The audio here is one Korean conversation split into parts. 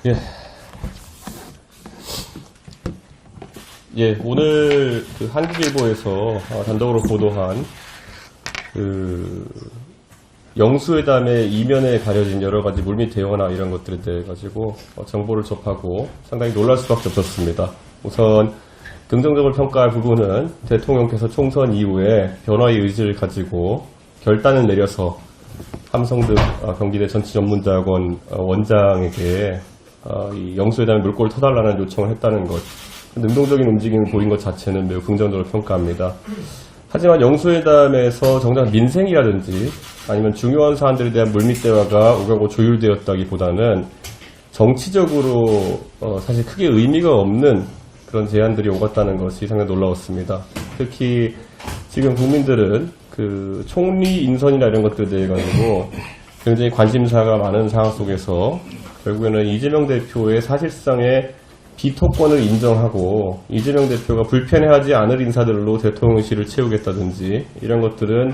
예. 예, 오늘 그 한국일보에서 단독으로 보도한 그 영수회담의 이면에 가려진 여러 가지 물밑 대화나 이런 것들에 대해 가지고 정보를 접하고 상당히 놀랄 수밖에 없었습니다. 우선 긍정적으로 평가할 부분은 대통령께서 총선 이후에 변화의 의지를 가지고 결단을 내려서 함성득 경기대 정치전문대학원 원장에게 이 영수회담의 물꼬를 터달라는 요청을 했다는 것, 능동적인 움직임을 보인 것 자체는 매우 긍정적으로 평가합니다. 하지만 영수회담에서 정작 민생이라든지 아니면 중요한 사안들에 대한 물밑 대화가 오가고 조율되었다기보다는 정치적으로 사실 크게 의미가 없는 그런 제안들이 오갔다는 것이 상당히 놀라웠습니다. 특히 지금 국민들은 그 총리 인선이나 이런 것들에 대해 가지고 굉장히 관심사가 많은 상황 속에서 결국에는 이재명 대표의 사실상의 비토권을 인정하고 이재명 대표가 불편해하지 않을 인사들로 대통령실을 채우겠다든지 이런 것들은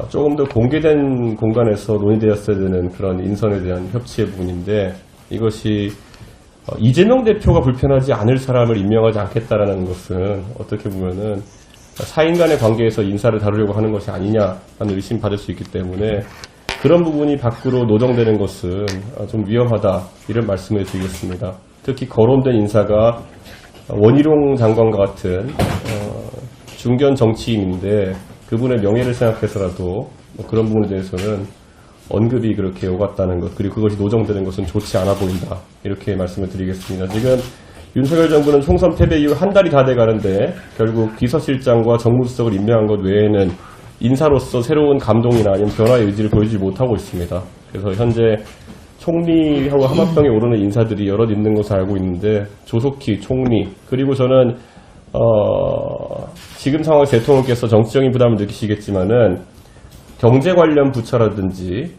조금 더 공개된 공간에서 논의되었어야 되는 그런 인선에 대한 협치의 부분인데, 이것이 이재명 대표가 불편하지 않을 사람을 임명하지 않겠다라는 것은 어떻게 보면은 사인 간의 관계에서 인사를 다루려고 하는 것이 아니냐라는 의심받을 수 있기 때문에 그런 부분이 밖으로 노정되는 것은 좀 위험하다, 이런 말씀을 드리겠습니다. 특히 거론된 인사가 원희룡 장관과 같은 중견 정치인인데 그분의 명예를 생각해서라도 그런 부분에 대해서는 언급이 그렇게 오갔다는 것, 그리고 그것이 노정되는 것은 좋지 않아 보인다, 이렇게 말씀을 드리겠습니다. 지금 윤석열 정부는 총선 패배 이후 한 달이 다 돼가는데 결국 비서실장과 정무수석을 임명한 것 외에는 인사로서 새로운 감동이나 아니면 변화의 의지를 보여주지 못하고 있습니다. 그래서 현재 총리하고 하마평에 오르는 인사들이 여럿 있는 것을 알고 있는데, 조속히 총리, 그리고 저는 지금 상황에서 대통령께서 정치적인 부담을 느끼시겠지만은 경제 관련 부처라든지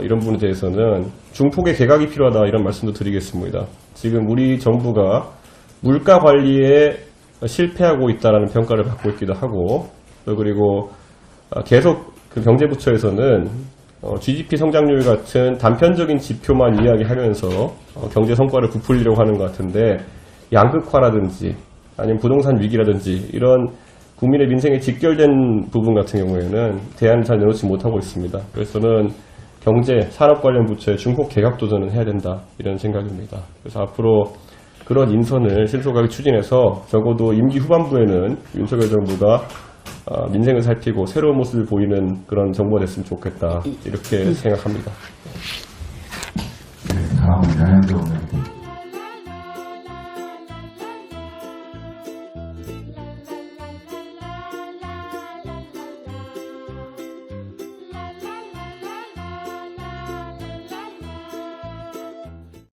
이런 부분에 대해서는 중폭의 개각이 필요하다, 이런 말씀도 드리겠습니다. 지금 우리 정부가 물가 관리에 실패하고 있다는 평가를 받고 있기도 하고, 그리고 계속 그 경제부처에서는 GDP 성장률 같은 단편적인 지표만 이야기하면서 경제 성과를 부풀리려고 하는 것 같은데, 양극화라든지 아니면 부동산 위기라든지 이런 국민의 민생에 직결된 부분 같은 경우에는 대안을 잘 내놓지 못하고 있습니다. 그래서 저는 경제, 산업 관련 부처의 중폭 개각 도전은 해야 된다, 이런 생각입니다. 그래서 앞으로 그런 인선을 신속하게 추진해서 적어도 임기 후반부에는 윤석열 정부가 민생을 살피고 새로운 모습을 보이는 그런 정부가 됐으면 좋겠다, 이렇게 생각합니다. 네, 다음은 양현종 의원님.